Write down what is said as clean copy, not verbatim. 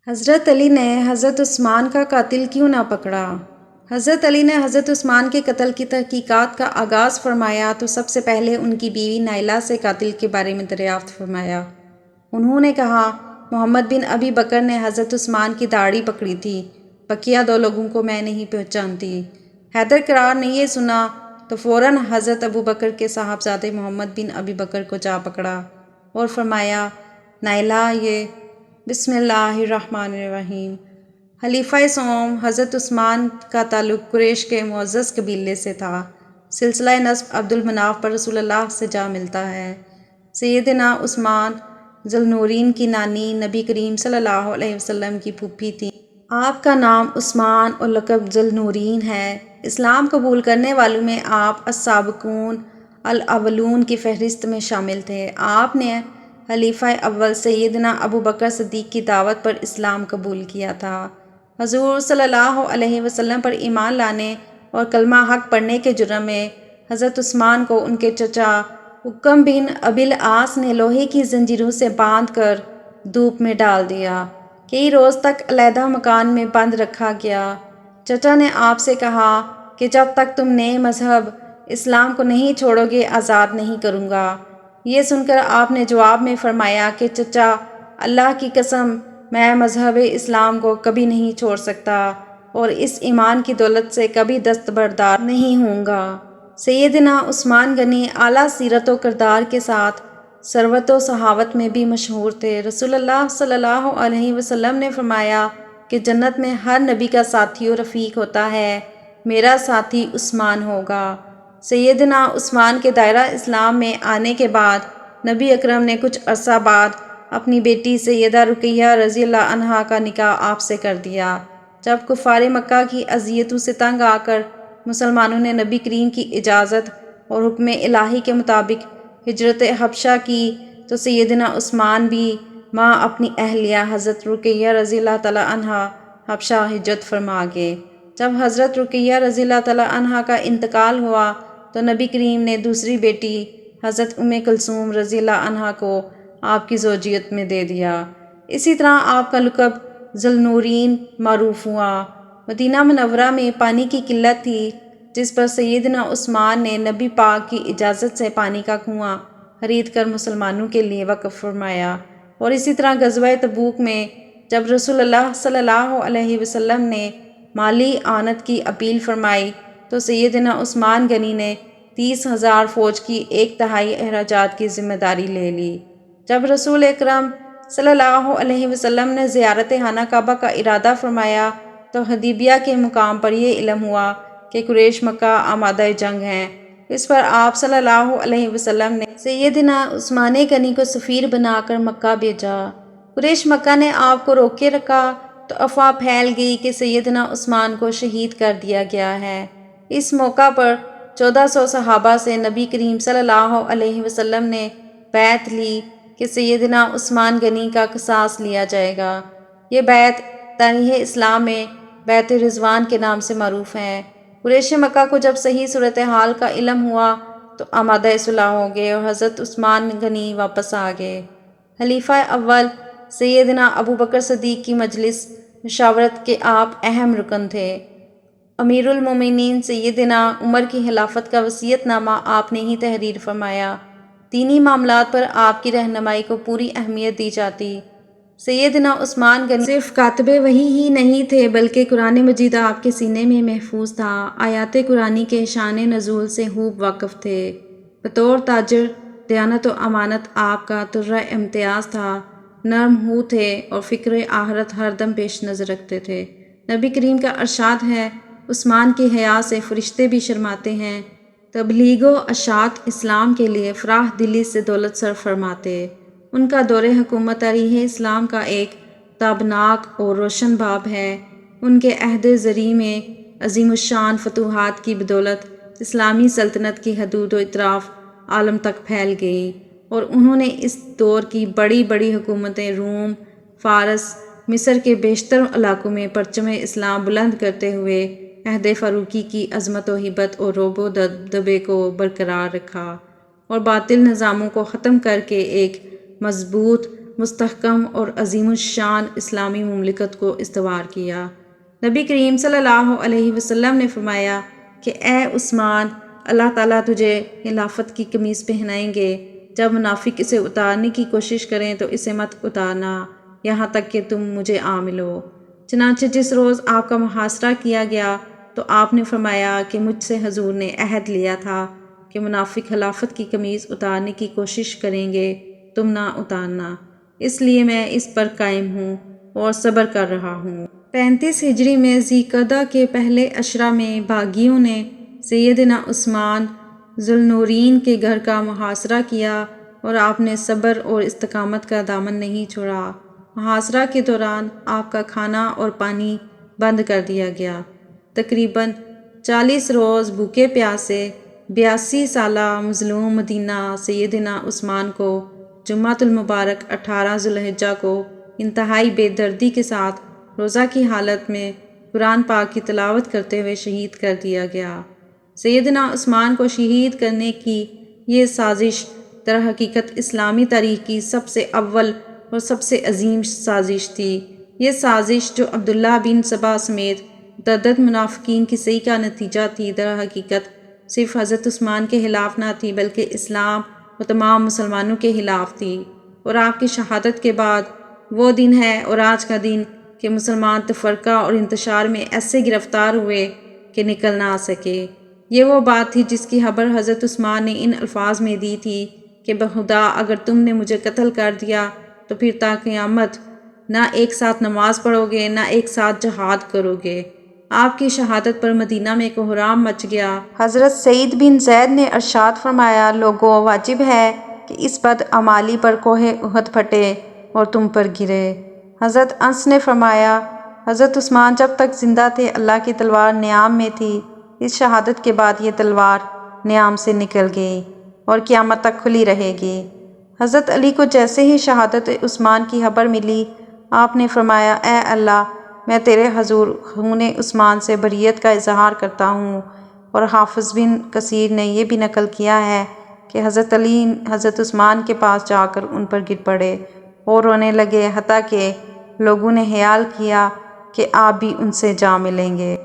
حضرت علی نے حضرت عثمان کا قاتل کیوں نہ پکڑا؟ حضرت علی نے حضرت عثمان کے قتل کی تحقیقات کا آغاز فرمایا تو سب سے پہلے ان کی بیوی نائلہ سے قاتل کے بارے میں دریافت فرمایا۔ انہوں نے کہا، محمد بن ابی بکر نے حضرت عثمان کی داڑھی پکڑی تھی، بقیہ 2 لوگوں کو میں نہیں پہچانتی۔ حیدر کرار نے یہ سنا تو فوراً حضرت ابو بکر کے صاحبزادے محمد بن ابی بکر کو جا پکڑا اور فرمایا، نائلہ یہ بسم اللہ الرحمن الرحیم۔ خلیفہ سوم حضرت عثمان کا تعلق قریش کے معزز قبیلے سے تھا۔ سلسلہ نسب عبد المناف پر رسول اللہ سے جا ملتا ہے۔ سیدنا عثمان ذو النورین کی نانی نبی کریم صلی اللہ علیہ وسلم کی پھوپھی تھیں۔ آپ کا نام عثمان اور لقب ذو النورین ہے۔ اسلام قبول کرنے والوں میں آپ السابقون الاولون کی فہرست میں شامل تھے۔ آپ نے خلیفہ اول سیدنا ابو بکر صدیق کی دعوت پر اسلام قبول کیا تھا۔ حضور صلی اللہ علیہ وسلم پر ایمان لانے اور کلمہ حق پڑھنے کے جرم میں حضرت عثمان کو ان کے چچا عکم بن ابی العاص نے لوہے کی زنجیروں سے باندھ کر دھوپ میں ڈال دیا۔ کئی روز تک علیحدہ مکان میں بند رکھا گیا۔ چچا نے آپ سے کہا کہ جب تک تم نئے مذہب اسلام کو نہیں چھوڑو گے آزاد نہیں کروں گا۔ یہ سن کر آپ نے جواب میں فرمایا کہ چچا، اللہ کی قسم میں مذہب اسلام کو کبھی نہیں چھوڑ سکتا اور اس ایمان کی دولت سے کبھی دستبردار نہیں ہوں گا۔ سیدنا عثمان غنی اعلیٰ سیرت و کردار کے ساتھ ثروت و سخاوت میں بھی مشہور تھے۔ رسول اللہ صلی اللہ علیہ وسلم نے فرمایا کہ جنت میں ہر نبی کا ساتھی و رفیق ہوتا ہے، میرا ساتھی عثمان ہوگا۔ سیدنا عثمان کے دائرہ اسلام میں آنے کے بعد نبی اکرم نے کچھ عرصہ بعد اپنی بیٹی سیدہ رقیہ رضی اللہ عنہا کا نکاح آپ سے کر دیا۔ جب کفار مکہ کی اذیتوں سے تنگ آ کر مسلمانوں نے نبی کریم کی اجازت اور حکم الہی کے مطابق ہجرت حبشہ کی تو سیدنا عثمان بھی ماں اپنی اہلیہ حضرت رقیہ رضی اللہ تعالی عنہا حبشہ ہجرت فرما گئے۔ جب حضرت رقیہ رضی اللہ تعالی عنہا کا انتقال ہوا تو نبی کریم نے دوسری بیٹی حضرت کلثوم رضی اللہ عنہا کو آپ کی زوجیت میں دے دیا۔ اسی طرح آپ کا لقب ذو النورین معروف ہوا۔ مدینہ منورہ میں پانی کی قلت تھی، جس پر سیدنا عثمان نے نبی پاک کی اجازت سے پانی کا کنواں خرید کر مسلمانوں کے لیے وقف فرمایا۔ اور اسی طرح غزوہ تبوک میں جب رسول اللہ صلی اللہ علیہ وسلم نے مالی اعانت کی اپیل فرمائی تو سیدنا عثمان غنی نے 30,000 فوج کی 1/3 اخراجات کی ذمہ داری لے لی۔ جب رسول اکرم صلی اللہ علیہ وسلم نے زیارت خانہ کعبہ کا ارادہ فرمایا تو حدیبیہ کے مقام پر یہ علم ہوا کہ قریش مکہ آمادہ جنگ ہیں۔ اس پر آپ صلی اللہ علیہ وسلم نے سیدنا عثمان غنی کو سفیر بنا کر مکہ بھیجا۔ قریش مکہ نے آپ کو روکے رکھا تو افواہ پھیل گئی کہ سیدنا عثمان کو شہید کر دیا گیا ہے۔ اس موقع پر 1400 صحابہ سے نبی کریم صلی اللہ علیہ وسلم نے بیعت لی کہ سیدنا عثمان غنی کا قصاص لیا جائے گا۔ یہ بیعت تاریخ اسلام میں بیعت رضوان کے نام سے معروف ہے۔ قریش مکہ کو جب صحیح صورتحال کا علم ہوا تو آمادہ صلح ہو گئے اور حضرت عثمان غنی واپس آ گئے۔ خلیفہ اول سیدنا ابو بکر صدیق کی مجلس مشاورت کے آپ اہم رکن تھے۔ امیر المومنین سیدنا عمر کی خلافت کا وصیت نامہ آپ نے ہی تحریر فرمایا۔ دینی معاملات پر آپ کی رہنمائی کو پوری اہمیت دی جاتی۔ سیدنا عثمان غنی صرف کاتب وحی ہی نہیں تھے بلکہ قرآن مجید آپ کے سینے میں محفوظ تھا۔ آیات قرآنی کے شان نزول سے خوب واقف تھے۔ بطور تاجر دیانت و امانت آپ کا طرح امتیاز تھا۔ نرم ہو تھے اور فکر آخرت ہر دم پیش نظر رکھتے تھے۔ نبی کریم کا ارشاد ہے، عثمان کی حیا سے فرشتے بھی شرماتے ہیں۔ تبلیغ و اشاعت اسلام کے لیے فراخ دلی سے دولت صرف فرماتے۔ ان کا دور حکومت تاریخ اسلام کا ایک تابناک اور روشن باب ہے۔ ان کے عہد زرعی میں عظیم الشان فتوحات کی بدولت اسلامی سلطنت کی حدود و اطراف عالم تک پھیل گئی اور انہوں نے اس دور کی بڑی بڑی حکومتیں روم، فارس، مصر کے بیشتر علاقوں میں پرچم اسلام بلند کرتے ہوئے عہد فاروقی کی عظمت و ہیبت اور رعب و دبدبے کو برقرار رکھا اور باطل نظاموں کو ختم کر کے ایک مضبوط مستحکم اور عظیم الشان اسلامی مملکت کو استوار کیا۔ نبی کریم صلی اللہ علیہ وسلم نے فرمایا کہ اے عثمان، اللہ تعالیٰ تجھے خلافت کی قمیص پہنائیں گے۔ جب منافق اسے اتارنے کی کوشش کریں تو اسے مت اتارنا یہاں تک کہ تم مجھے آ ملو۔ چنانچہ جس روز آپ کا محاصرہ کیا گیا تو آپ نے فرمایا کہ مجھ سے حضور نے عہد لیا تھا کہ منافق خلافت کی قمیص اتارنے کی کوشش کریں گے، تم نہ اتارنا، اس لیے میں اس پر قائم ہوں اور صبر کر رہا ہوں۔ 35 ہجری میں ذی القعدہ کے پہلے عشرہ میں باغیوں نے سیدنا عثمان ذوالنورین کے گھر کا محاصرہ کیا اور آپ نے صبر اور استقامت کا دامن نہیں چھوڑا۔ محاصرہ کے دوران آپ کا کھانا اور پانی بند کر دیا گیا۔ تقریباً 40 روز بھوکے پیاسے 82 سالہ مظلوم مدینہ سیدنا عثمان کو جمعۃ المبارک 18 ذی الحجہ کو انتہائی بے دردی کے ساتھ روزہ کی حالت میں قرآن پاک کی تلاوت کرتے ہوئے شہید کر دیا گیا۔ سیدنا عثمان کو شہید کرنے کی یہ سازش در حقیقت اسلامی تاریخ کی سب سے اول اور سب سے عظیم سازش تھی۔ یہ سازش جو عبداللہ بن سبا سمیت متعدد منافقین کی سعی کا نتیجہ تھی، در حقیقت صرف حضرت عثمان کے خلاف نہ تھی بلکہ اسلام و تمام مسلمانوں کے خلاف تھی، اور آپ کی شہادت کے بعد وہ دن ہے اور آج کا دن کہ مسلمان تفرقہ اور انتشار میں ایسے گرفتار ہوئے کہ نکل نہ سکے۔ یہ وہ بات تھی جس کی خبر حضرت عثمان نے ان الفاظ میں دی تھی کہ بخدا اگر تم نے مجھے قتل کر دیا تو پھر تا قیامت نہ ایک ساتھ نماز پڑھو گے نہ ایک ساتھ جہاد کرو گے۔ آپ کی شہادت پر مدینہ میں کوہرام مچ گیا۔ حضرت سعید بن زید نے ارشاد فرمایا، لوگوں واجب ہے کہ اس بد اعمالی پر کوہ احد پھٹے اور تم پر گرے۔ حضرت انس نے فرمایا، حضرت عثمان جب تک زندہ تھے اللہ کی تلوار نیام میں تھی، اس شہادت کے بعد یہ تلوار نیام سے نکل گئی اور قیامت تک کھلی رہے گی۔ حضرت علی کو جیسے ہی شہادت عثمان کی خبر ملی، آپ نے فرمایا، اے اللہ، میں تیرے حضور خون عثمان سے بریت کا اظہار کرتا ہوں۔ اور حافظ بن کثیر نے یہ بھی نقل کیا ہے کہ حضرت علی حضرت عثمان کے پاس جا کر ان پر گر پڑے اور رونے لگے، حتیٰ کہ لوگوں نے خیال کیا کہ آپ بھی ان سے جا ملیں گے۔